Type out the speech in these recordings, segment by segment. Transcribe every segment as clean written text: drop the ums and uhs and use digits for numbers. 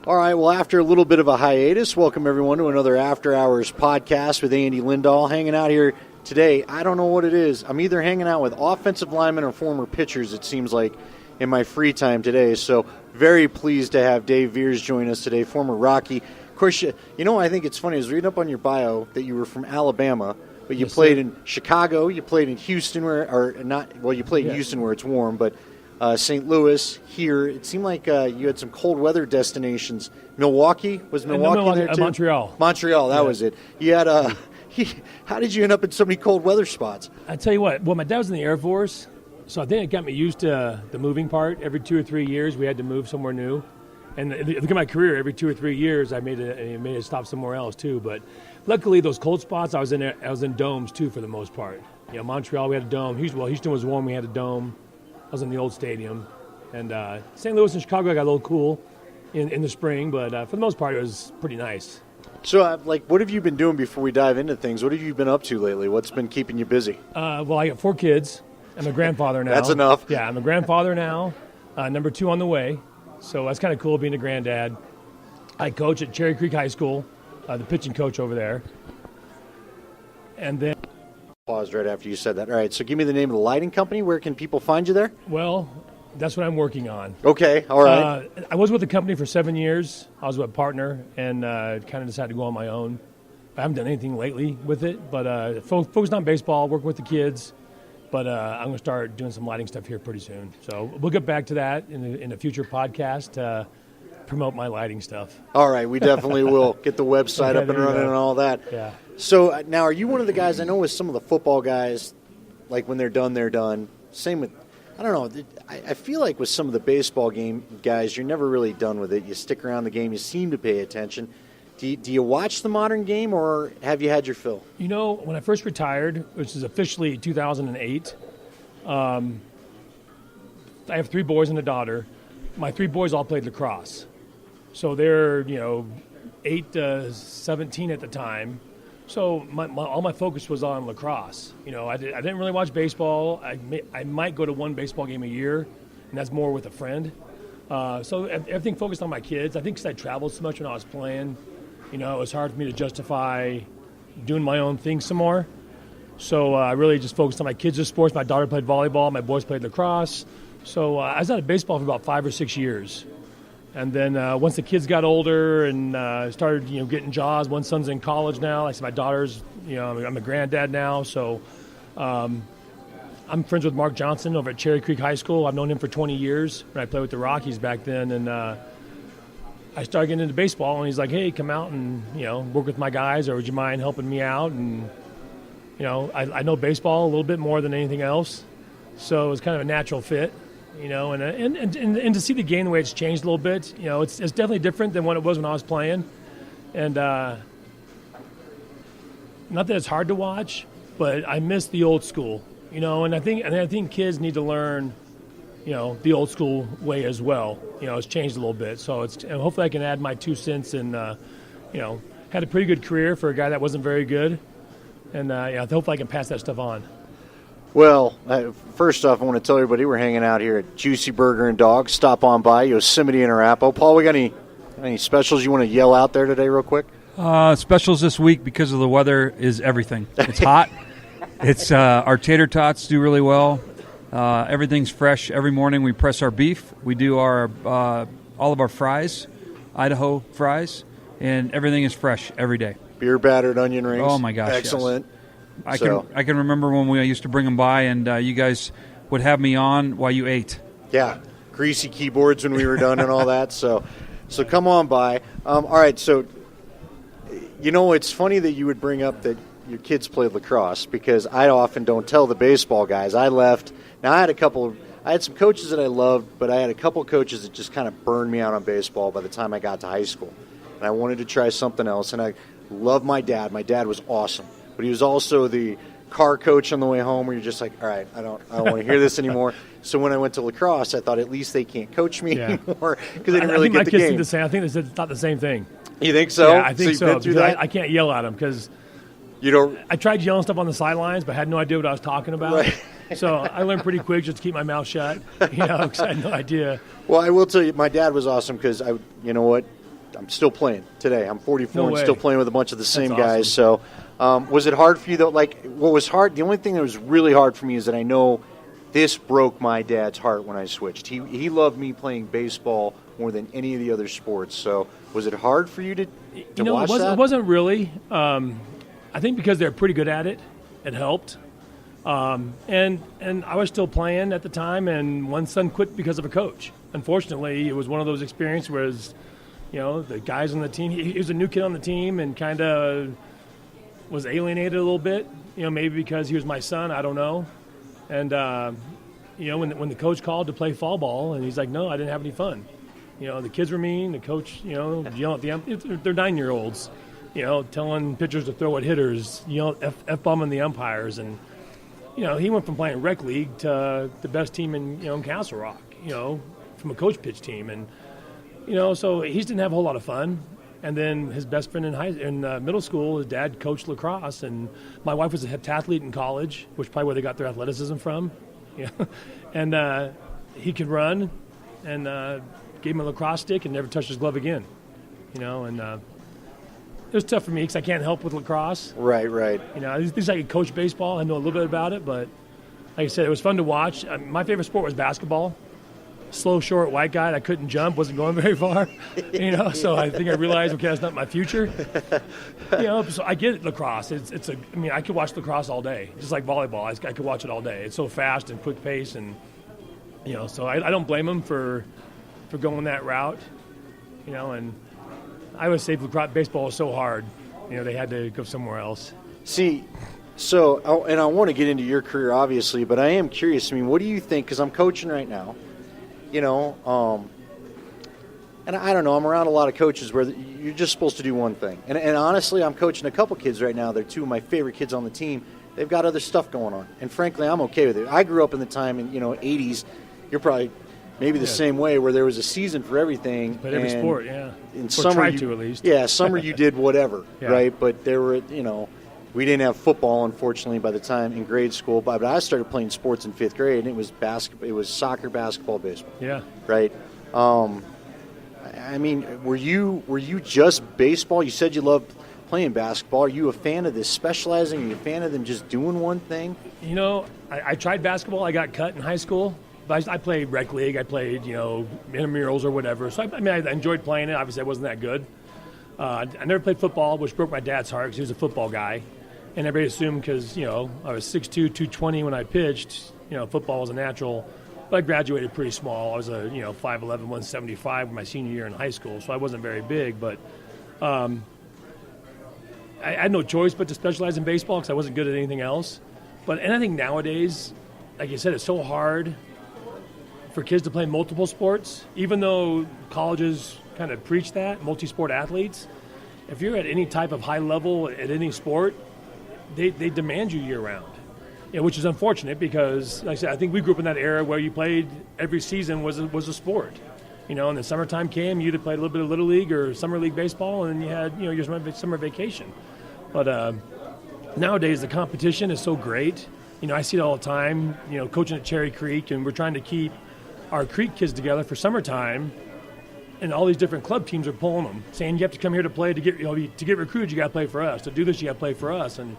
All right, well, after a little bit of a hiatus, welcome everyone to another After Hours podcast with Andy Lindahl. Hanging out here today, I don't know what it is. I'm either hanging out with offensive linemen or former pitchers, it seems like, in my free time today. So very pleased to have Dave Veers join us today, former Rocky. Of course, I think it's funny. I was reading up on your bio that you were from Alabama, but you played in Chicago, you played in Houston, you played in Houston where it's warm, but St. Louis, here. It seemed like you had some cold weather destinations. Milwaukee? Was Milwaukee there too? Montreal, that was it. You had how did you end up in so many cold weather spots? I tell you what, my dad was in the Air Force, so I think it got me used to the moving part. Every 2 or 3 years, we had to move somewhere new. And look at my career, every 2 or 3 years, I made a stop somewhere else too. But luckily, those cold spots, I was in domes too for the most part. Montreal, we had a dome. Houston was warm, we had a dome. I was in the old stadium. And St. Louis and Chicago, I got a little cool in the spring, but for the most part, it was pretty nice. So, what have you been doing before we dive into things? What have you been up to lately? What's been keeping you busy? Well, I got 4 kids. I'm a grandfather now. That's enough. Yeah, I'm a grandfather now. Number 2 on the way. So that's kind of cool being a granddad. I coach at Cherry Creek High School, the pitching coach over there. And then... Paused right after you said that. All right, so give me the name of the lighting company. Where can people find you there? Well, that's what I'm working on. Okay, all right. I was with the company for 7 years. I was with a partner and kind of decided to go on my own. I haven't done anything lately with it, but focused on baseball, working with the kids. But I'm going to start doing some lighting stuff here pretty soon. So we'll get back to that in a future podcast to promote my lighting stuff. All right, we definitely will get the website up and running and all that. Yeah. So now are you one of the guys, I know with some of the football guys, like when they're done, they're done. Same with, I don't know, I feel like with some of the baseball game guys, you're never really done with it. You stick around the game, you seem to pay attention. Do you watch the modern game, or have you had your fill? When I first retired, which is officially 2008, I have 3 boys and a daughter. My 3 boys all played lacrosse. So they're, 8 to 17 at the time. So all my focus was on lacrosse. I didn't really watch baseball. I might go to 1 baseball game a year, and that's more with a friend. So everything focused on my kids. I think because I traveled so much when I was playing, it was hard for me to justify doing my own thing some more. So I really just focused on my kids' sports. My daughter played volleyball. My boys played lacrosse. So I was out of baseball for about 5 or 6 years. And then once the kids got older and started, getting jobs, one son's in college now. Like I said, my daughter's, I'm a granddad now. So I'm friends with Mark Johnson over at Cherry Creek High School. I've known him for 20 years when I played with the Rockies back then. And I started getting into baseball, and he's like, hey, come out and, work with my guys, or would you mind helping me out? And, I know baseball a little bit more than anything else. So it was kind of a natural fit, and to see the game the way it's changed a little bit, it's definitely different than what it was when I was playing. And not that it's hard to watch, but I miss the old school, and I think kids need to learn, the old school way as well. It's changed a little bit. So and hopefully I can add my 2 cents and, had a pretty good career for a guy that wasn't very good. And hopefully I can pass that stuff on. Well, first off, I want to tell everybody we're hanging out here at Juicy Burger and Dog. Stop on by Yosemite and Arapahoe. Paul, we got any specials you want to yell out there today real quick? Specials this week because of the weather is everything. It's hot. It's our tater tots do really well. Everything's fresh. Every morning we press our beef. We do our all of our fries, Idaho fries, and everything is fresh every day. Beer battered onion rings. Oh my gosh! Excellent. Yes. I can remember when we used to bring them by, and you guys would have me on while you ate. Yeah, greasy keyboards when we were done and all that. So come on by. All right. So it's funny that you would bring up that your kids played lacrosse, because I often don't tell the baseball guys. I left. Now I had some coaches that I loved, but I had a couple coaches that just kind of burned me out on baseball by the time I got to high school. And I wanted to try something else. And I love my dad. My dad was awesome, but he was also the car coach on the way home where you're just like, all right, I don't want to hear this anymore. So when I went to lacrosse, I thought at least they can't coach me anymore, because they didn't really get the game. I think it's not the same thing. You think so? Yeah, I think so. I can't yell at them because I tried yelling stuff on the sidelines, but had no idea what I was talking about. Right. So I learned pretty quick just to keep my mouth shut, because I had no idea. Well, I will tell you, my dad was awesome because I'm still playing today. I'm 44 No and way. still playing with a bunch of the same guys. awesome. So, was it hard for you though? Like, what was hard? The only thing that was really hard for me is that I know this broke my dad's heart when I switched. He loved me playing baseball more than any of the other sports. So, was it hard for you to watch that? It wasn't really. I think because they're pretty good at it, it helped. And I was still playing at the time, and one son quit because of a coach. Unfortunately, it was one of those experiences where, the guys on the team, he was a new kid on the team and kind of was alienated a little bit, maybe because he was my son, I don't know. And, when the coach called to play fall ball, and he's like, no, I didn't have any fun. The kids were mean, the coach, yelling at they're 9-year-olds, telling pitchers to throw at hitters, F-bombing the umpires. And, he went from playing rec league to the best team in Castle Rock, from a coach pitch team. And, so he didn't have a whole lot of fun. And then his best friend in middle school, his dad coached lacrosse. And my wife was a heptathlete in college, which is probably where they got their athleticism from. And he could run and gave him a lacrosse stick and never touched his glove again. And it was tough for me because I can't help with lacrosse. Right. At least I could coach baseball. I know a little bit about it, but like I said, it was fun to watch. My favorite sport was basketball. Slow, short, white guy. I couldn't jump, wasn't going very far. So I think I realized, okay, that's not my future. So I get it, lacrosse. I could watch lacrosse all day, just like volleyball. I could watch it all day. It's so fast and quick pace, and so I don't blame them for going that route. And I would say baseball was so hard. They had to go somewhere else. See, and I want to get into your career, obviously, but I am curious. I mean, what do you think? Because I'm coaching right now, and I don't know. I'm around a lot of coaches where you're just supposed to do one thing. And honestly, I'm coaching a couple kids right now. They're two of my favorite kids on the team. They've got other stuff going on. And frankly, I'm okay with it. I grew up in the time in, 80s. You're probably maybe the same way, where there was a season for everything. But every sport, yeah. In or summer, tried to at least. Yeah, summer you did whatever, Yeah. right? But there were, we didn't have football, unfortunately, by the time in grade school. But I started playing sports in 5th grade, and it was soccer, basketball, baseball. Yeah. Right. I mean, were you just baseball? You said you loved playing basketball. Are you a fan of this specializing? Are you a fan of them just doing one thing? I tried basketball. I got cut in high school. But I played rec league. I played, intramurals or whatever. So, I enjoyed playing it. Obviously, I wasn't that good. I never played football, which broke my dad's heart because he was a football guy. And everybody assumed because, I was 6'2", 220 when I pitched, football was a natural. But I graduated pretty small. I was a, 5'11", 175 my senior year in high school, so I wasn't very big. But I had no choice but to specialize in baseball because I wasn't good at anything else. And I think nowadays, like you said, it's so hard for kids to play multiple sports, even though colleges kind of preach that, multi-sport athletes. If you're at any type of high level at any sport, they demand you year-round, which is unfortunate because, like I said, I think we grew up in that era where you played every season was a sport. And the summertime came, you either played a little bit of Little League or Summer League baseball, and then you had, your summer vacation. But nowadays the competition is so great. I see it all the time, coaching at Cherry Creek, and we're trying to keep our Creek kids together for summertime, and all these different club teams are pulling them, saying you have to come here to play to get recruited. You got to play for us. To do this, you got to play for us. And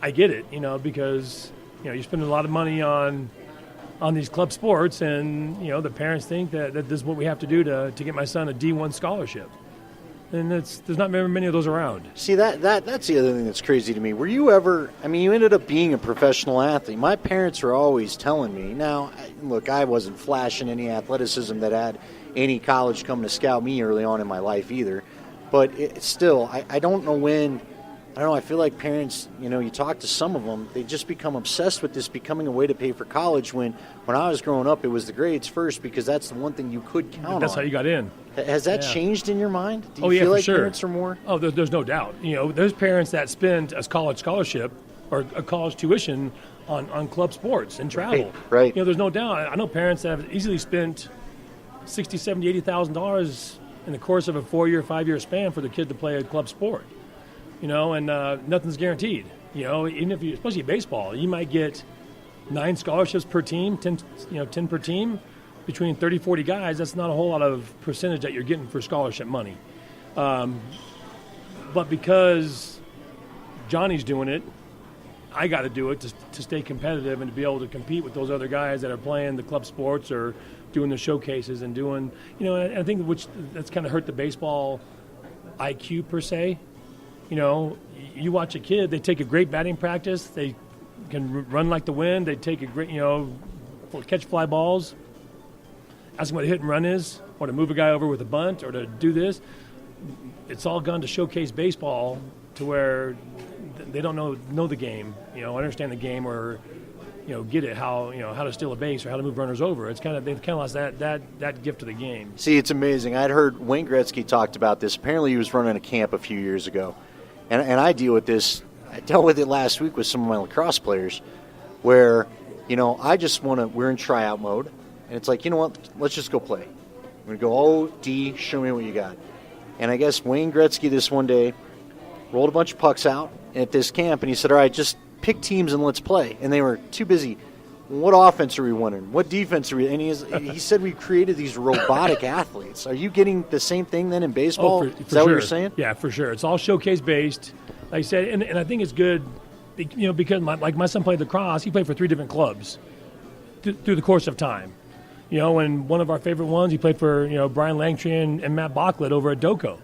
I get it, because you're spending a lot of money on these club sports, and the parents think that this is what we have to do to get my son a D1 scholarship. And there's not very many of those around. See, that's the other thing that's crazy to me. Were you ever, you ended up being a professional athlete. My parents were always telling me, now, look, I wasn't flashing any athleticism that had any college coming to scout me early on in my life either. But I don't know when, I feel like parents, you talk to some of them, they just become obsessed with this becoming a way to pay for college when I was growing up, it was the grades first because that's the one thing you could count on. That's how you got in. Has that changed in your mind? Do you yeah, feel like sure. parents are more? Oh, there's no doubt. There's parents that spend a college scholarship or a college tuition on club sports and travel. Right. There's no doubt. I know parents that have easily spent $60,000, $70,000, $80,000 in the course of a 4-year, 5-year span for the kid to play a club sport. And nothing's guaranteed. Even if especially baseball, you might get 9 scholarships per team, 10 per team. between 30, 40 guys, that's not a whole lot of percentage that you're getting for scholarship money. But because Johnny's doing it, I got to do it to stay competitive and to be able to compete with those other guys that are playing the club sports or doing the showcases and doing, and I think that's kind of hurt the baseball IQ per se. You watch a kid, they take a great batting practice, they can run like the wind, they take a great, catch fly balls, ask them what a hit and run is, or to move a guy over with a bunt, or to do this. It's all gone to showcase baseball to where they don't know the game, understand the game, or get it how to steal a base or how to move runners over. They've kind of lost that gift of the game. See, it's amazing. I'd heard Wayne Gretzky talked about this. Apparently, he was running a camp a few years ago, and I deal with this. I dealt with it last week with some of my lacrosse players, where I just want to. We're in tryout mode, and it's like, what? Let's just go play. We're gonna go O-D. Show me what you got. And I guess Wayne Gretzky this one day rolled a bunch of pucks out at this camp, and he said, all right, just pick teams and let's play. And they were too busy. What offense are we winning? What defense are we? And he said we created these robotic athletes. Are you getting the same thing then in baseball? For Is that sure. what you're saying? Yeah, for sure. It's all showcase-based. Like I said, and I think it's good, because my son played lacrosse. He played for 3 different clubs through the course of time. And one of our favorite ones, he played for, Brian Langtry and Matt Bachlet over at Doco.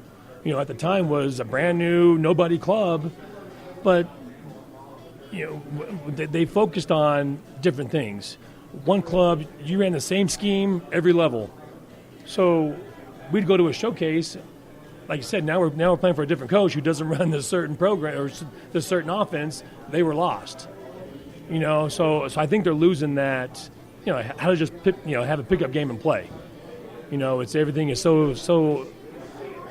At the time was a brand new, nobody club, but, they focused on different things. One club, you ran the same scheme every level. So we'd go to a showcase. Like you said, now we're playing for a different coach who doesn't run this certain program or this certain offense. They were lost. So I think they're losing that, how to just have a pickup game and play. Everything is so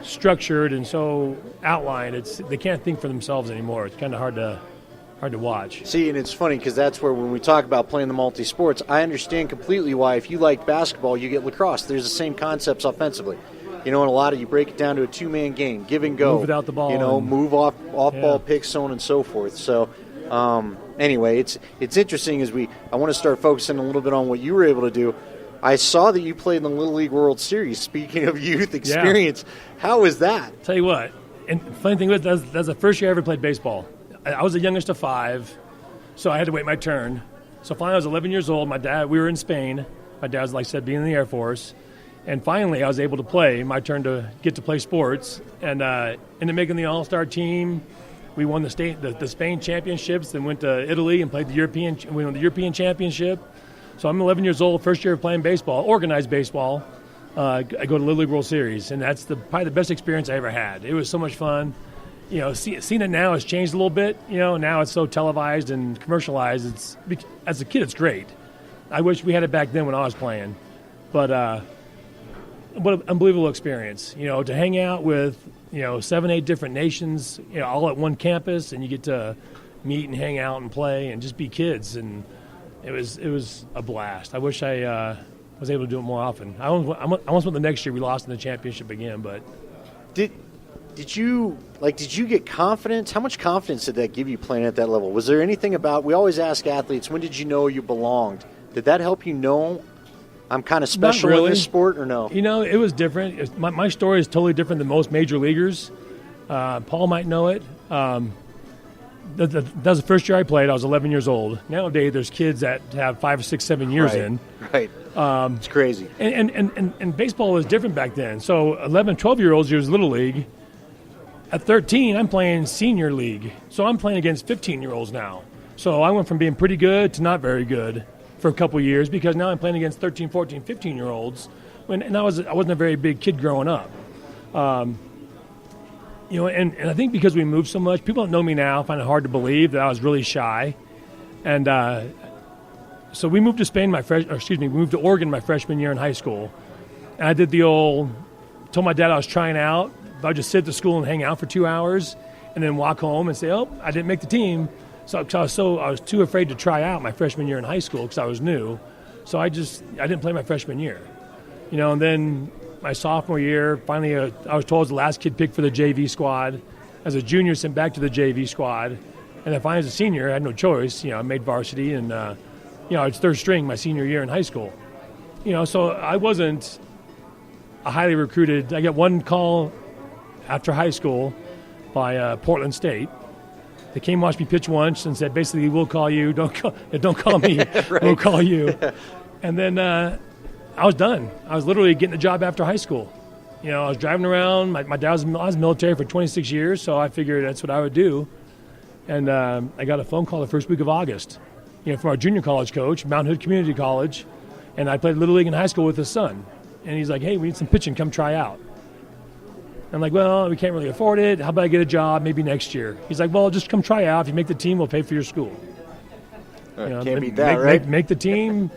structured and so outlined. They can't think for themselves anymore. It's kind of hard to watch. See, and it's funny because that's where when we talk about playing the multi-sports, I understand completely why if you like basketball, you get lacrosse. There's the same concepts offensively. And a lot of you break it down to a 2-man game, give and go. Move without the ball. Move off ball picks, so on and so forth. So anyway, it's interesting as I want to start focusing a little bit on what you were able to do. I saw that you played in the Little League World Series. Speaking of youth experience, How was that? Tell you what, and funny thing was, that's the first year I ever played baseball. I was the youngest of 5, so I had to wait my turn. So finally I was 11 years old. We were in Spain. My dad was, like I said, being in the Air Force. And finally I was able to play, my turn to get to play sports. And ended up making the All-Star team. We won the Spain championships, then went to Italy and played we won the European championship. So I'm 11 years old, first year of playing baseball, organized baseball. I go to Little League World Series, and that's probably the best experience I ever had. It was so much fun. Seeing it now has changed a little bit. Now it's so televised and commercialized. As a kid, it's great. I wish we had it back then when I was playing. But what an unbelievable experience. To hang out with 7, 8 different nations, all at one campus, and you get to meet and hang out and play and just be kids. And it was a blast. I wish I was able to do it more often. I almost went the next year. We lost in the championship again, but Did you get confidence? How much confidence did that give you playing at that level? Was there anything about, we always ask athletes, when did you know you belonged? Did that help you know I'm kind of special in this sport or no? It was different. My story is totally different than most major leaguers. Paul might know it. That was the first year I played. I was 11 years old. Nowadays, there's kids that have 5, 6, 7 years in. Right. It's crazy. And baseball was different back then. So 11, 12-year-olds, it was Little League. At 13, I'm playing senior league. So I'm playing against 15-year-olds now. So I went from being pretty good to not very good for a couple of years because now I'm playing against 13, 14, 15-year-olds. And I wasn't a very big kid growing up. And I think because we moved so much, people that know me now find it hard to believe that I was really shy. And so we moved to we moved to Oregon my freshman year in high school. And I did told my dad I was trying out. I would just sit at the school and hang out for 2 hours and then walk home and say, oh, I didn't make the team. So I was too afraid to try out my freshman year in high school because I was new. So I didn't play my freshman year. And then my sophomore year, finally I was told I was the last kid picked for the JV squad. As a junior, sent back to the JV squad. And then finally as a senior, I had no choice. I made varsity and, I was third string my senior year in high school. So I wasn't a highly recruited. I got one call after high school by Portland State. They came watch me pitch once and said, basically, we'll call you. Don't call me. Right. We'll call you. And then I was done. I was literally getting a job after high school. I was driving around. My dad I was military for 26 years, so I figured that's what I would do. And I got a phone call the first week of August, from our junior college coach, Mount Hood Community College. And I played Little League in high school with his son. And he's like, hey, we need some pitching. Come try out. I'm like, well, we can't really afford it. How about I get a job maybe next year? He's like, well, just come try out. If you make the team, we'll pay for your school. Can't beat that, right? Make the team.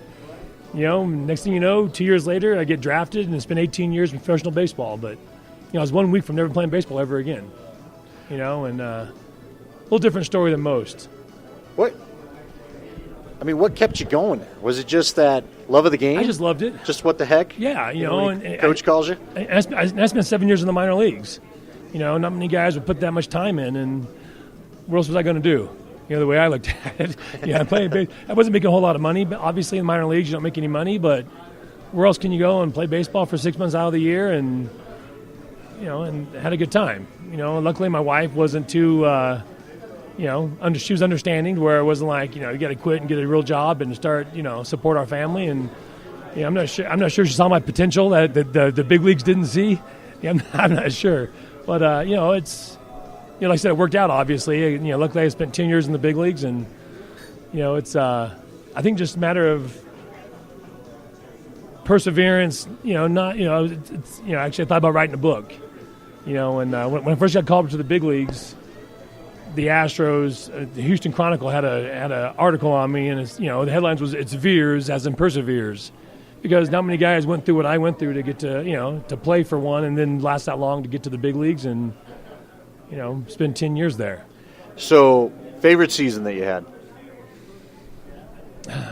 Next thing you know, 2 years later, I get drafted, and it's been 18 years in professional baseball. But, I was 1 week from never playing baseball ever again. And a little different story than most. What kept you going there? Was it just that love of the game? I just loved it. Just what the heck? Yeah, and coach calls you? And I spent 7 years in the minor leagues. Not many guys would put that much time in, and what else was I going to do? The way I looked at it. I wasn't making a whole lot of money, but obviously in the minor leagues you don't make any money, but where else can you go and play baseball for 6 months out of the year and had a good time. Luckily my wife wasn't too she was understanding, where it wasn't like, you got to quit and get a real job and start, support our family. And I'm not sure she saw my potential that the big leagues didn't see. I'm not sure, but it's, like I said, it worked out. Obviously, luckily I spent 10 years in the big leagues, and it's I think just a matter of perseverance. It's actually I thought about writing a book. When I first got called up to the big leagues, the Astros, the Houston Chronicle had a article on me, and it's, the headlines was "It's Veers as in perseveres," because not many guys went through what I went through to get to to play for one, and then last that long to get to the big leagues, and spend 10 years there. So, favorite season that you had?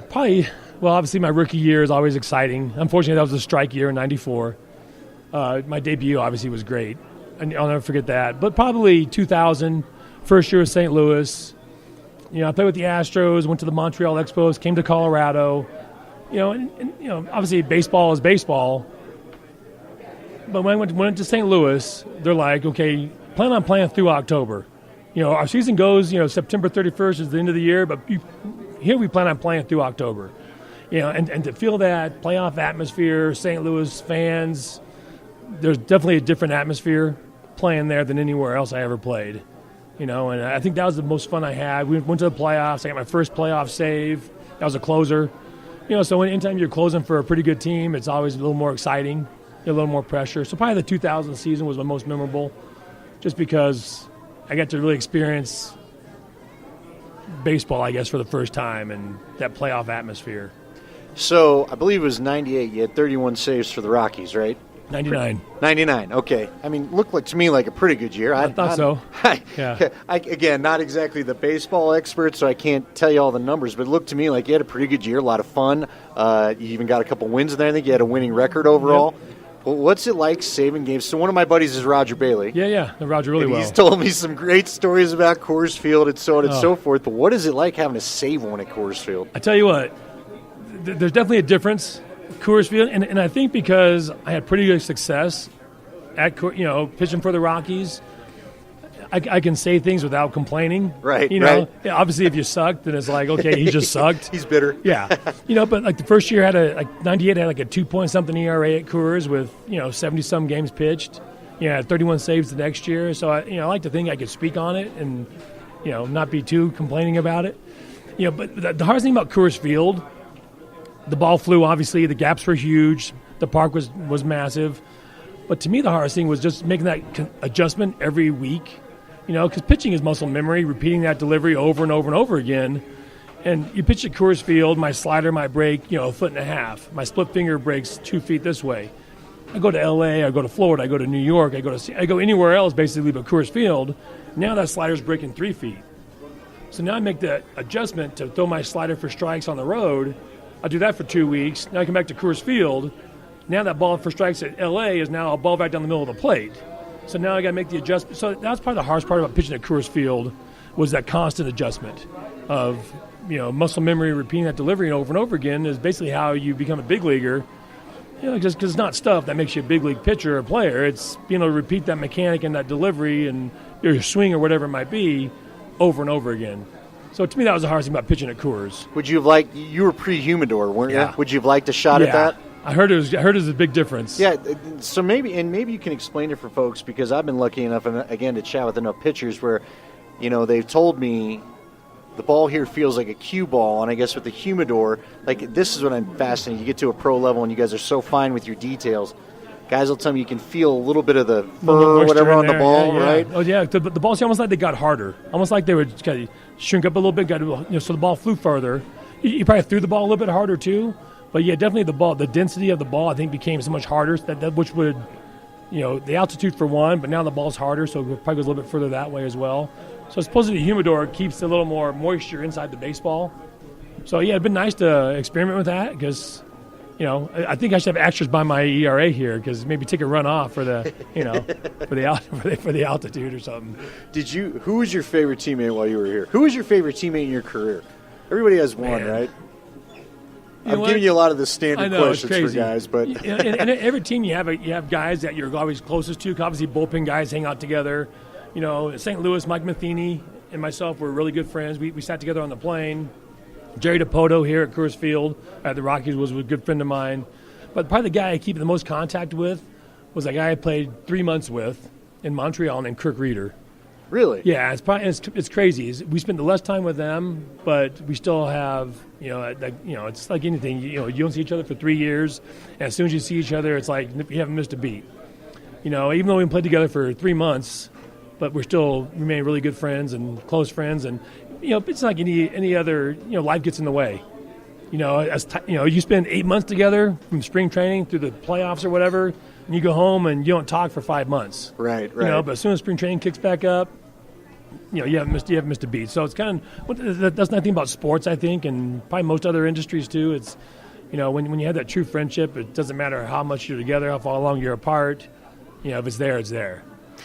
Probably, obviously my rookie year is always exciting. Unfortunately, that was a strike year in '94. My debut obviously was great, and I'll never forget that. But probably 2000. First year with St. Louis. I played with the Astros, went to the Montreal Expos, came to Colorado. Obviously baseball is baseball. But when I went to St. Louis, they're like, okay, plan on playing through October. Our season goes, September 31st is the end of the year, but here we plan on playing through October. And to feel that playoff atmosphere, St. Louis fans, there's definitely a different atmosphere playing there than anywhere else I ever played. And I think that was the most fun I had. We went to the playoffs. I got my first playoff save. That was a closer. So anytime you're closing for a pretty good team, it's always a little more exciting, a little more pressure. So probably the 2000 season was my most memorable, just because I got to really experience baseball, I guess, for the first time, and that playoff atmosphere. So I believe it was 98. You had 31 saves for the Rockies, right? 99. 99, okay. Looked like to me like a pretty good year. I thought so. Yeah. Again, not exactly the baseball expert, so I can't tell you all the numbers, but it looked to me like you had a pretty good year, a lot of fun. You even got a couple wins in there. I think you had a winning record overall. Yep. Well, what's it like saving games? So one of my buddies is Roger Bailey. Yeah, Roger really well. He's told me some great stories about Coors Field and so on and so forth, but what is it like having to save one at Coors Field? I tell you what, there's definitely a difference. Coors Field, and I think because I had pretty good success at pitching for the Rockies, I can say things without complaining. Right. Right. Obviously, if you sucked, then it's like, okay, he just sucked. He's bitter. Yeah. But like the first year had 98 had like a 2-point-something ERA at Coors with 70-some games pitched. Had 31 saves the next year. So I like to think I could speak on it and not be too complaining about it. But the hardest thing about Coors Field. The ball flew, obviously. The gaps were huge. The park was massive. But to me, the hardest thing was just making that adjustment every week. Because pitching is muscle memory, repeating that delivery over and over and over again. And you pitch at Coors Field, my slider might break, a foot and a half. My split finger breaks 2 feet this way. I go to L.A., I go to Florida, I go to New York, I go anywhere else basically but Coors Field. Now that slider's breaking 3 feet. So now I make the adjustment to throw my slider for strikes on the road. I do that for 2 weeks. Now I come back to Coors Field. Now that ball for strikes at L.A. is now a ball back down the middle of the plate. So now I got to make the adjustment. So that's probably the hardest part about pitching at Coors Field was that constant adjustment of, muscle memory, repeating that delivery over and over again is basically how you become a big leaguer. just because it's not stuff that makes you a big league pitcher or player. It's being able to repeat that mechanic and that delivery and your swing or whatever it might be over and over again. So to me, that was the hardest thing about pitching at Coors. Would you have liked? You were pre-humidor, weren't Yeah. you? Would you have liked a shot at that? I heard it was a big difference. Yeah. So maybe you can explain it for folks, because I've been lucky enough, again, to chat with enough pitchers where, they've told me the ball here feels like a cue ball, and I guess with the humidor, like, this is what I'm fascinated. You get to a pro level, and you guys are so fine with your details. Guys will tell me you can feel a little bit of the fur or whatever on the ball, right? Oh, yeah. The balls almost like they got harder. Almost like they would kind of shrink up a little bit, so the ball flew further. You probably threw the ball a little bit harder, too. But, yeah, definitely the density of the ball, I think, became so much harder, which would, the altitude for one, but now the ball's harder, so it probably goes a little bit further that way as well. So supposedly the humidor keeps a little more moisture inside the baseball. So, yeah, it'd been nice to experiment with that because, I think I should have extras by my ERA here because maybe take a run off for the, for the altitude or something. Who was your favorite teammate while you were here? Who was your favorite teammate in your career? Everybody has one, right? I'm giving you a lot of the standard questions for guys, but and every team you have guys that you're always closest to. Obviously, bullpen guys hang out together. St. Louis, Mike Matheny and myself were really good friends. We sat together on the plane. Jerry DiPoto here at Coors Field at the Rockies was a good friend of mine. But probably the guy I keep the most contact with was a guy I played 3 months with in Montreal named Kirk Reeder. Really? Yeah, it's crazy. We spent the less time with them, but we still have, it's like anything. You don't see each other for 3 years, and as soon as you see each other, it's like you haven't missed a beat. Even though we played together for 3 months, but we're still remain really good friends and close friends, and it's like any other. Life gets in the way. You spend 8 months together from spring training through the playoffs or whatever. And you go home and you don't talk for 5 months. Right. But as soon as spring training kicks back up, you haven't missed a beat. So it's kind of that's nothing about sports, I think, and probably most other industries too. It's when you have that true friendship, it doesn't matter how much you're together, how far long you're apart. If it's there, it's there.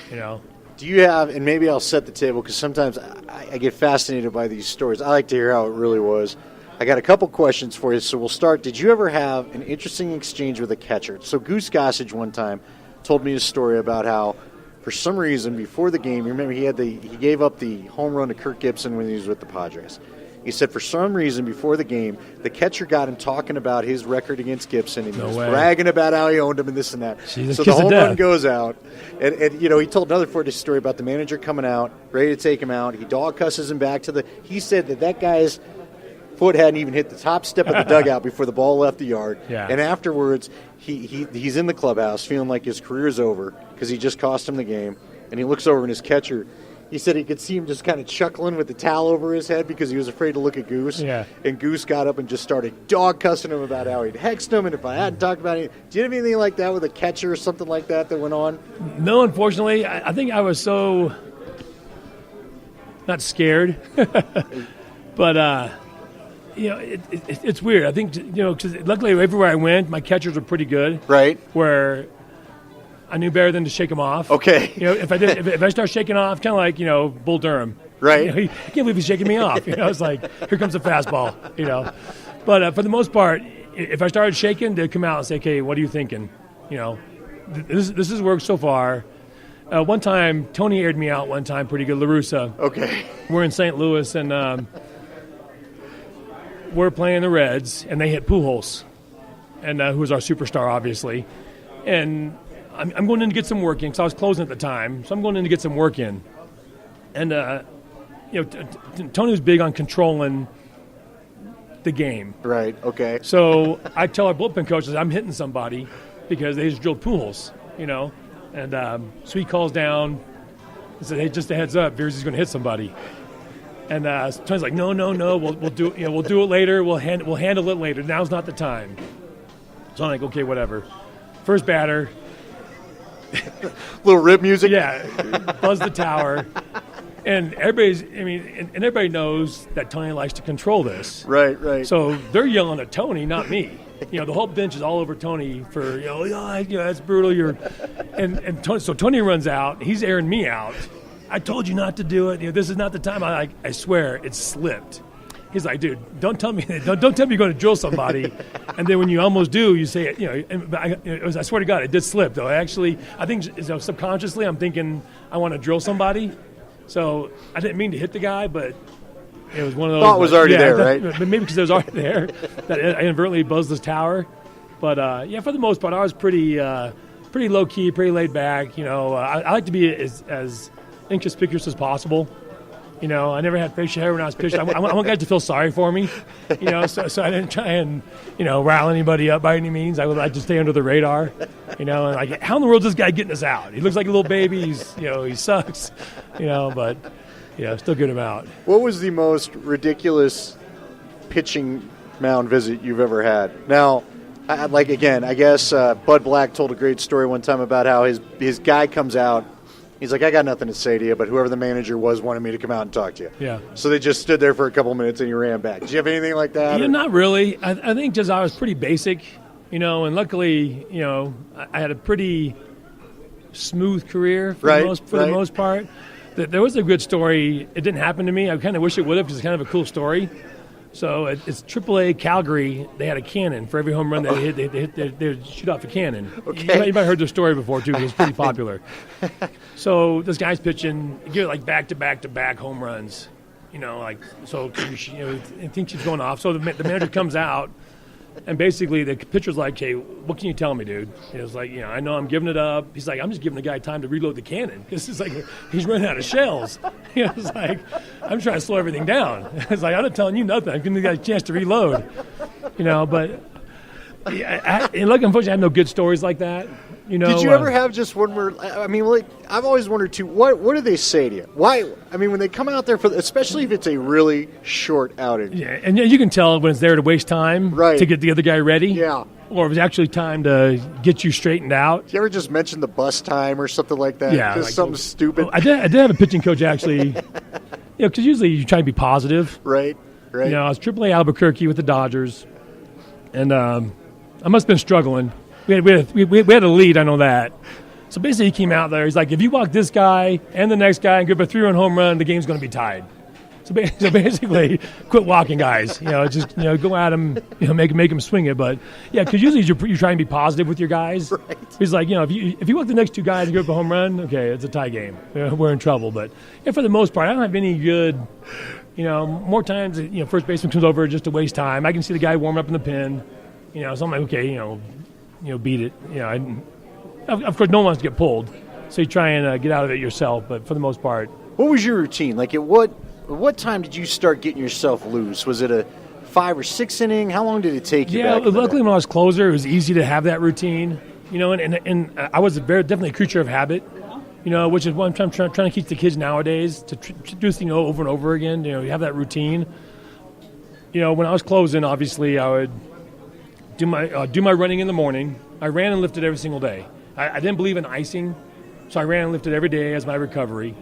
Do you have? And maybe I'll set the table because sometimes I get fascinated by these stories. I like to hear how it really was. I got a couple questions for you, so we'll start. Did you ever have an interesting exchange with a catcher? So Goose Gossage one time told me a story about how, for some reason, before the game, you remember he gave up the home run to Kirk Gibson when he was with the Padres. He said for some reason before the game, the catcher got him talking about his record against Gibson, and he was bragging about how he owned him and this and that. So the home run goes out, and he told another funny story about the manager coming out, ready to take him out. He dog cusses him back to he said that guy's foot hadn't even hit the top step of the dugout before the ball left the yard. Yeah. And afterwards, he's in the clubhouse feeling like his career's over because he just cost him the game. And he looks over and his catcher, he said he could see him just kind of chuckling with the towel over his head because he was afraid to look at Goose. Yeah. And Goose got up and just started dog cussing him about how he'd hexed him and if I hadn't talked about it. Do you have anything like that with a catcher or something like that went on? No, unfortunately. I think I was so not scared. But it's weird. I think, because luckily everywhere I went, my catchers were pretty good. Right. Where I knew better than to shake them off. Okay. If I start shaking off, kind of like, Bull Durham. Right. I can't believe he's shaking me off. It's like, here comes a fastball, But for the most part, if I started shaking, they'd come out and say, okay, what are you thinking? This has worked so far. One time, Tony aired me out one time pretty good, LaRussa. Okay. We're in St. Louis, and we're playing the Reds, and they hit Pujols, and who was our superstar, obviously. And I'm going in to get some work in because I was closing at the time, so I'm going in to get some work in. And Tony was big on controlling the game. Right. Okay. So I tell our bullpen coaches I'm hitting somebody because they just drilled Pujols, And so he calls down and said, "Hey, just a heads up, Beers going to hit somebody." And Tony's like, "No, we'll do it. We'll do it later. We'll handle it later. Now's not the time." So I'm like, "Okay, whatever." First batter, little rib music. Yeah, buzz the tower, and everybody knows that Tony likes to control this. Right. So they're yelling at Tony, not me. The whole bench is all over Tony for that's brutal. And Tony runs out. He's airing me out. I told you not to do it. This is not the time. I swear, it slipped. He's like, dude, don't tell me you're going to drill somebody, and then when you almost do, you say, I swear to God, it did slip though. I think subconsciously, I'm thinking I want to drill somebody, so I didn't mean to hit the guy, but it was one of those. Thought was already there, right? Maybe because it was already there that I inadvertently buzzed this tower, but for the most part, I was pretty low key, pretty laid back. I like to be as inconspicuous as possible. I never had facial hair when I was pitching. I want guys to feel sorry for me, so I didn't try and, rile anybody up by any means. I would like to stay under the radar, and like, how in the world is this guy getting us out? He looks like a little baby. He sucks, but, still get him out. What was the most ridiculous pitching mound visit you've ever had? Now, I guess Bud Black told a great story one time about how his guy comes out. He's like, I got nothing to say to you, but whoever the manager was wanted me to come out and talk to you. Yeah. So they just stood there for a couple minutes and he ran back. Did you have anything like that? Yeah, not really. I think just I was pretty basic, and luckily, I had a pretty smooth career for the most part. There was a good story. It didn't happen to me. I kind of wish it would have because it's kind of a cool story. So it's AAA Calgary. They had a cannon for every home run they hit. They'd shoot off a cannon. Okay. You might have heard the story before too. It was pretty popular. So this guy's pitching, you get like back home runs. And thinks he's going off. So the manager comes out, and basically the pitcher's like, "Hey, what can you tell me, dude?" He was like, I know I'm giving it up. He's like, "I'm just giving the guy time to reload the cannon because it's like he's running out of shells." He was like, "I'm trying to slow everything down." It's like, "I'm not telling you nothing. I'm giving the guy a chance to reload." But unfortunately, I have no good stories like that. Did you ever have just one where? I've always wondered too. What do they say to you? Why? When they come out there especially if it's a really short outing. Yeah, and you can tell when it's there to waste time, right, to get the other guy ready. Yeah. Or if it's actually time to get you straightened out. Did you ever just mention the bus time or something like that? Yeah, just something stupid. I did have a pitching coach actually. Because usually you try to be positive. Right. I was AAA Albuquerque with the Dodgers, and I must have been struggling. We had a lead, I know that. So basically he came out there, he's like, if you walk this guy and the next guy and give a 3-run home run, the game's going to be tied. So basically, quit walking guys. Just go at him, make him swing it. But yeah, because usually you're trying to be positive with your guys. Right. He's like, if you walk the next two guys and give up a home run, okay, it's a tie game. We're in trouble. But for the most part, I don't have any good. More times, first baseman comes over just to waste time. I can see the guy warming up in the pen. So I'm like, okay, beat it. Of course, no one wants to get pulled, so you try and get out of it yourself. But for the most part, what was your routine? Like, at what time did you start getting yourself loose? Was it a 5 or 6 inning? How long did it take you? Yeah, luckily when I was closer, it was easy to have that routine. And I was definitely a creature of habit. Which is what I'm trying to teach the kids nowadays to do this over and over again. You have that routine. When I was closing, obviously I would do my running in the morning. I ran and lifted every single day. I didn't believe in icing, so I ran and lifted every day as my recovery.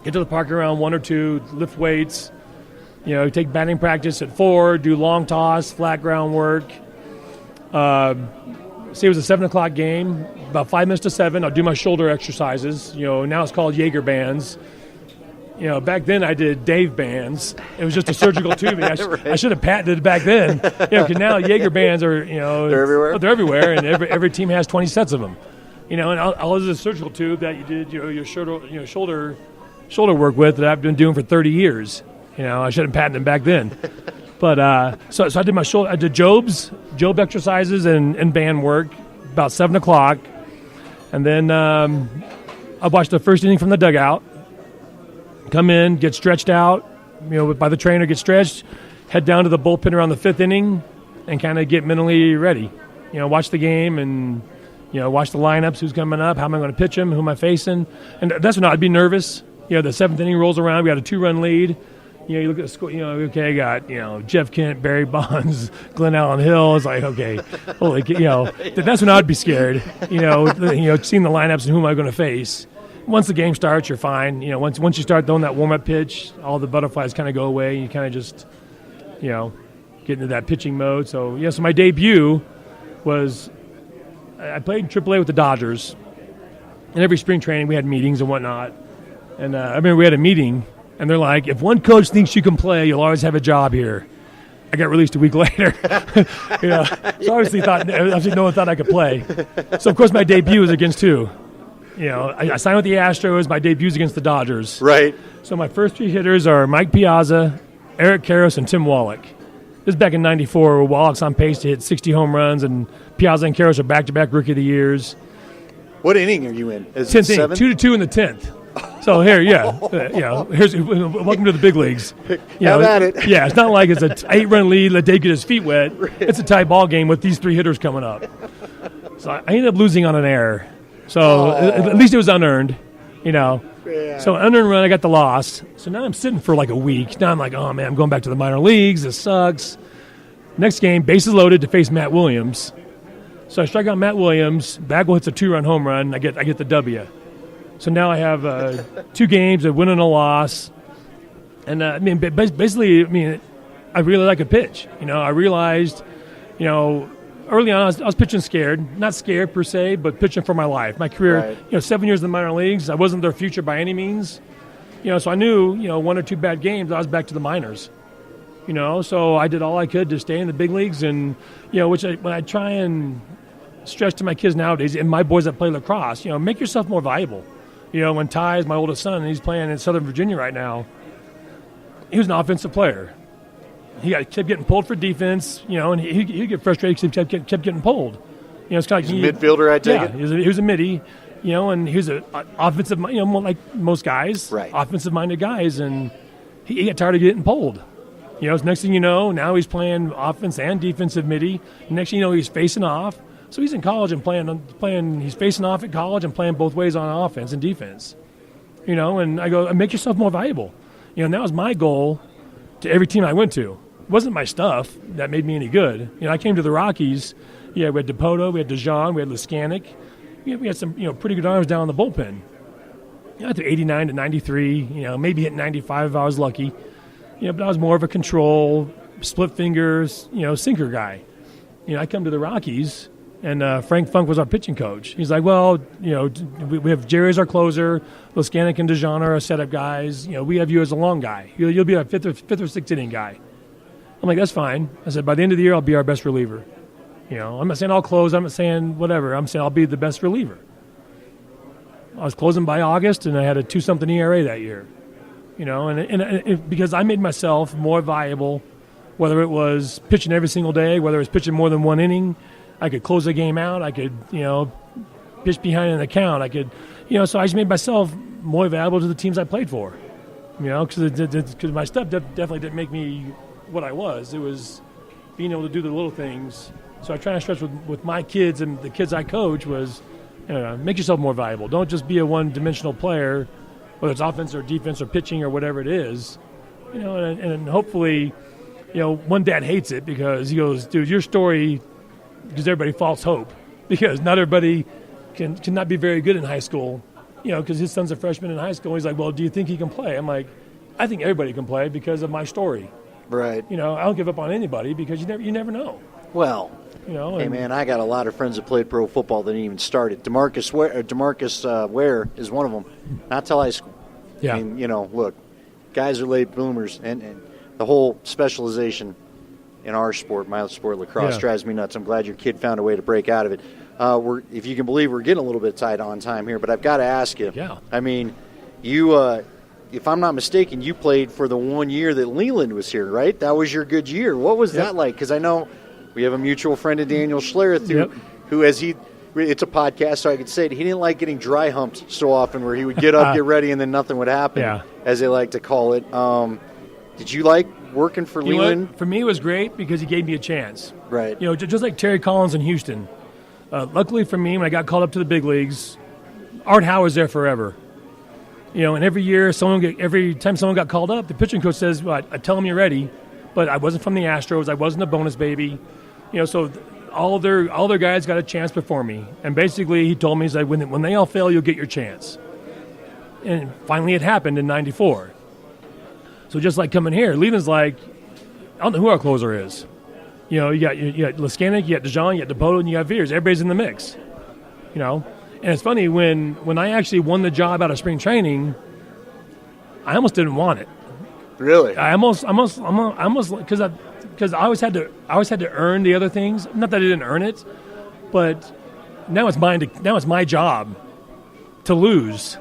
Get to the park around 1 or 2, lift weights. Take batting practice at 4, do long toss, flat ground work. Say it was a 7 o'clock game. About 5 minutes to 7, I'll do my shoulder exercises. Now it's called Jaeger bands. Back then I did Dave bands. It was just a surgical tube. I should have patented it back then. Because now Jaeger bands are, they're everywhere. They're everywhere, and every team has 20 sets of them. And I'll use a surgical tube that you did your shoulder work with that I've been doing for 30 years. I should have patented them back then. But so I did I did Job exercises and band work about 7 o'clock, and then I watched the first inning from the dugout. Come in, get stretched out, by the trainer, get stretched, head down to the bullpen around the 5th inning, and kind of get mentally ready. Watch the game and watch the lineups, who's coming up, how am I going to pitch them, who am I facing, and that's when I'd be nervous. The 7th inning rolls around, we got a 2-run lead. You look at the score, okay, I got, Jeff Kent, Barry Bonds, Glenn Allen Hill. It's like, okay, holy, that's when I'd be scared, seeing the lineups and who am I going to face. Once the game starts, you're fine. Once you start throwing that warm-up pitch, all the butterflies kind of go away. You kind of just, get into that pitching mode. So, so my debut was I played AAA with the Dodgers. And every spring training we had meetings and whatnot. And I remember we had a meeting, And they're like, if one coach thinks you can play, you'll always have a job here. I got released a week later. So obviously no one thought I could play. So, of course, my debut was against who? I signed with the Astros. My debut's against the Dodgers. Right. So my first 3 hitters are Mike Piazza, Eric Karros, and Tim Wallach. This is back in '94, where Wallach's on pace to hit 60 home runs, and Piazza and Karros are back-to-back Rookie of the Years. What inning are you in? 10th inning, 2-2 in the 10th. So here, here's welcome to the big leagues. Have at it. Yeah, it's not like it's an 8-run lead. Let Dave get his feet wet. It's a tie ball game with these 3 hitters coming up. So I ended up losing on an error. So at least it was unearned, Yeah. So unearned run, I got the loss. So now I'm sitting for like a week. Now I'm like, oh man, I'm going back to the minor leagues. This sucks. Next game, bases loaded to face Matt Williams. So I strike out Matt Williams. Bagwell hits a 2-run home run. I get the W. So now I have 2 games, a win and a loss. And, basically, I really like a pitch. I realized, early on I was pitching scared. Not scared per se, but pitching for my life. My career, right. 7 years in the minor leagues. I wasn't their future by any means. So I knew, 1 or 2 bad games, I was back to the minors. So I did all I could to stay in the big leagues. And, when I try and stress to my kids nowadays and my boys that play lacrosse, make yourself more valuable. When Ty is my oldest son, and he's playing in Southern Virginia right now, he was an offensive player. He kept getting pulled for defense, and he'd get frustrated because he kept getting pulled. It's kind of like a midfielder, I take it? He was a midi, and he was an offensive, like most guys, right. Offensive-minded guys, and he got tired of getting pulled. Next thing you know, now he's playing offense and defensive midi. Next thing you know, he's facing off. So he's in college and playing. He's facing off at college and playing both ways on offense and defense. And I go, make yourself more valuable. That was my goal to every team I went to. It wasn't my stuff that made me any good. I came to the Rockies. Yeah, we had DePoto, we had DeJean, we had Leskanic. We had some pretty good arms down in the bullpen. Through 89 to 93. Maybe hit 95 if I was lucky. But I was more of a control, split fingers, sinker guy. I come to the Rockies. And Frank Funk was our pitching coach. He's like, well, we have Jerry as our closer. Leskanic and DeJean are our setup guys. We have you as a long guy. You'll be our fifth or sixth inning guy. I'm like, that's fine. I said, by the end of the year, I'll be our best reliever. I'm not saying I'll close. I'm not saying whatever. I'm saying I'll be the best reliever. I was closing by August, and I had a 2-something ERA that year. And because I made myself more valuable, whether it was pitching every single day, whether it was pitching more than 1 inning, I could close the game out. I could, pitch behind an account. I could, so I just made myself more valuable to the teams I played for. Because my stuff definitely didn't make me what I was. It was being able to do the little things. So I try to stress with my kids and the kids I coach was, make yourself more valuable. Don't just be a one-dimensional player, whether it's offense or defense or pitching or whatever it is. And hopefully, one dad hates it because he goes, dude, your story gives everybody false hope because not everybody cannot be very good in high school, because his son's a freshman in high school. He's like, well, do you think he can play? I'm like, I think everybody can play because of my story. Right. I don't give up on anybody because you never know. Well, hey, man, I got a lot of friends that played pro football that didn't even start it. Demarcus Ware is one of them, not till high school. Yeah. I mean, look, guys are late bloomers, and the whole specialization in our sport, my sport, lacrosse, drives me nuts. I'm glad your kid found a way to break out of it. If you can believe, we're getting a little bit tight on time here, but I've got to ask you. Yeah. I mean, you, if I'm not mistaken, you played for the 1 year that Leland was here, right? That was your good year. What was that like? Because I know we have a mutual friend of Daniel Schlereth who it's a podcast, so I could say it, he didn't like getting dry humped so often where he would get up, get ready, and then nothing would happen, as they like to call it. Did you like working for Leland? For me, it was great because he gave me a chance. Right. Just like Terry Collins in Houston. Luckily for me, when I got called up to the big leagues, Art Howe was there forever. And every year, every time someone got called up, the pitching coach says, well, I tell them you're ready, but I wasn't from the Astros. I wasn't a bonus baby. So all their guys got a chance before me. And basically, he told me, he's like, when they all fail, you'll get your chance. And finally, it happened in '94. So just like coming here, Leland's like, I don't know who our closer is. You got Leskanic, you got DeJean, you got DePoto, and you got Veers. Everybody's in the mix. And it's funny, when I actually won the job out of spring training, I almost didn't want it. Really? I almost because I always had to earn the other things. Not that I didn't earn it, but now it's my job to lose.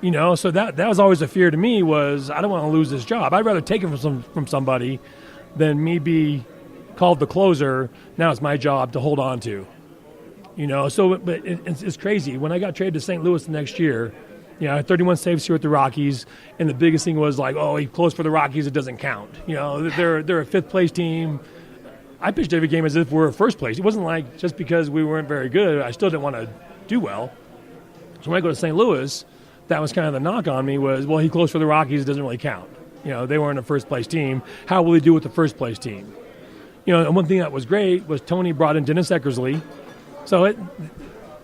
So that was always a fear to me, was I don't want to lose this job. I'd rather take it from somebody than me be called the closer. Now it's my job to hold on to. So but it's crazy. When I got traded to St. Louis the next year, I had 31 saves here with the Rockies, and the biggest thing was like, oh, he closed for the Rockies, it doesn't count. They're a fifth-place team. I pitched every game as if we were first place. It wasn't like just because we weren't very good, I still didn't want to do well. So when I go to St. Louis, that was kind of the knock on me was, well, he closed for the Rockies, it doesn't really count. They weren't a first-place team. How will he do with the first-place team? And one thing that was great was Tony brought in Dennis Eckersley. So I'll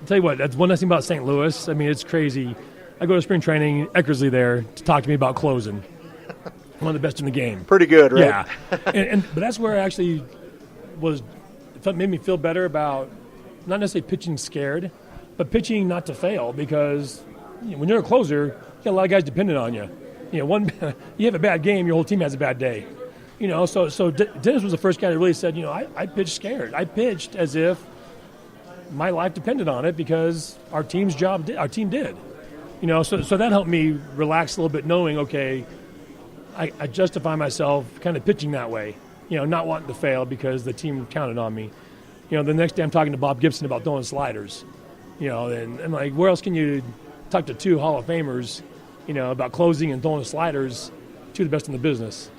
tell you what, that's one nice thing about St. Louis. I mean, it's crazy. I go to spring training, Eckersley there to talk to me about closing. One of the best in the game. Pretty good, right? Yeah. But that's where I actually made me feel better about not necessarily pitching scared, but pitching not to fail, because when you're a closer, you got a lot of guys dependent on you. You have a bad game, your whole team has a bad day. So Dennis was the first guy that really said, I pitched scared. I pitched as if my life depended on it, because our team did. So that helped me relax a little bit, knowing, okay, I justify myself kind of pitching that way, not wanting to fail because the team counted on me. The next day I'm talking to Bob Gibson about throwing sliders, and like, where else can you talk to two Hall of Famers, about closing and throwing sliders, two of the best in the business,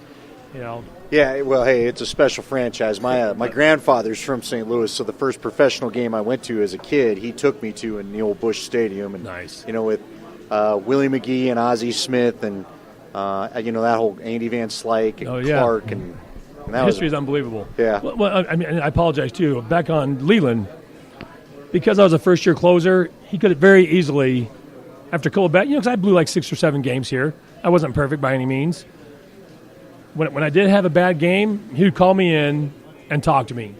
Yeah, well, hey, it's a special franchise. My grandfather's from St. Louis, so the first professional game I went to as a kid, he took me to in the old Busch Stadium. And, nice. With Willie McGee and Ozzie Smith and, that whole Andy Van Slyke and Clark. And that history is unbelievable. Yeah. Well, I mean, I apologize, too. Back on Leland, because I was a first-year closer, he could have very easily, after Cole back, because I blew like 6 or 7 games here. I wasn't perfect by any means. When I did have a bad game, he would call me in and talk to me.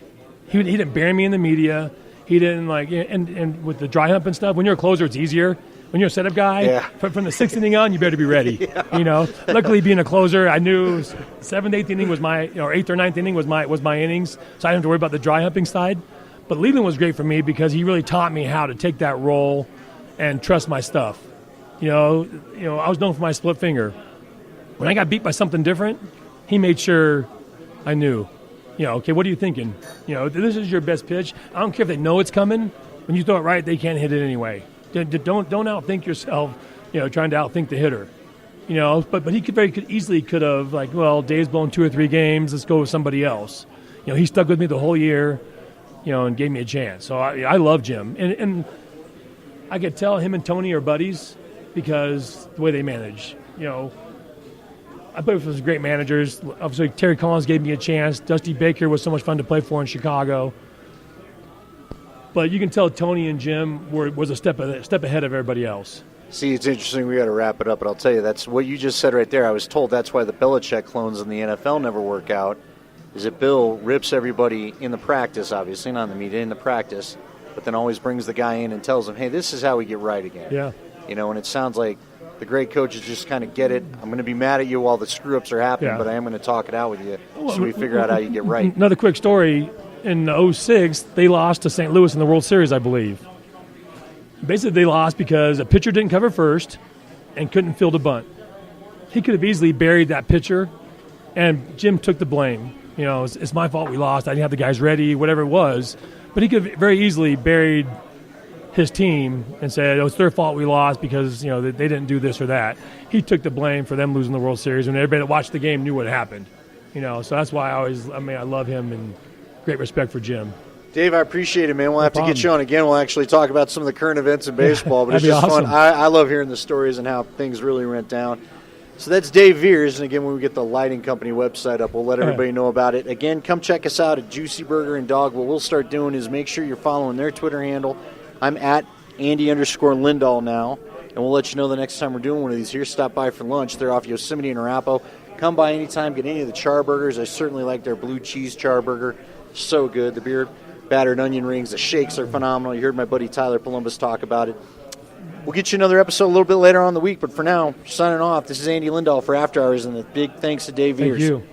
He didn't bury me in the media. He didn't and with the dry hump and stuff, when you're a closer, it's easier. When you're a setup guy, from the 6th inning on, you better be ready. Luckily, being a closer, I knew 7th, 8th inning was my, or 8th or 9th inning was my innings, so I didn't have to worry about the dry humping side. But Leland was great for me because he really taught me how to take that role and trust my stuff. I was known for my split finger. When I got beat by something different, he made sure I knew. Okay, what are you thinking? This is your best pitch. I don't care if they know it's coming. When you throw it right, they can't hit it anyway. Don't outthink yourself, trying to outthink the hitter. But he could easily have, like, well, Dave's blown 2 or 3 games, let's go with somebody else. He stuck with me the whole year, and gave me a chance. So I love Jim. And I could tell him and Tony are buddies because the way they manage. I played with some great managers. Obviously, Terry Collins gave me a chance. Dusty Baker was so much fun to play for in Chicago. But you can tell Tony and Jim was a step ahead of everybody else. See, it's interesting. We got to wrap it up, but I'll tell you, that's what you just said right there. I was told that's why the Belichick clones in the NFL never work out, is that Bill rips everybody in the practice, obviously, not in the media, in the practice, but then always brings the guy in and tells him, hey, this is how we get right again. Yeah. And it sounds like the great coaches just kind of get it. I'm going to be mad at you while the screw-ups are happening, but I am going to talk it out with you so we figure out how you get right. Another quick story. In 2006, they lost to St. Louis in the World Series, I believe. Basically, they lost because a pitcher didn't cover first and couldn't field a bunt. He could have easily buried that pitcher, and Jim took the blame. It's my fault we lost. I didn't have the guys ready, whatever it was. But he could have very easily buried his team and said, it's their fault we lost because, they didn't do this or that. He took the blame for them losing the World Series, and everybody that watched the game knew what happened. So that's why I love him, and great respect for Jim. Dave, I appreciate it, man. We'll have to get you on again. We'll actually talk about some of the current events in baseball, but it's just awesome. Fun. I love hearing the stories and how things really went down. So that's Dave Veers, and again, when we get the lighting company website up, we'll let everybody know about it. Again, come check us out at Juicy Burger and Dog. What we'll start doing is make sure you're following their Twitter handle. I'm at Andy_Lindahl now, and we'll let you know the next time we're doing one of these here. Stop by for lunch. They're off Yosemite and Arapahoe. Come by anytime, get any of the char burgers. I certainly like their blue cheese char burger. So good. The beer battered onion rings, the shakes are phenomenal. You heard my buddy Tyler Columbus talk about it. We'll get you another episode a little bit later on in the week, but for now, signing off. This is Andy Lindahl for After Hours, and a big thanks to Dave Thank Ears. you.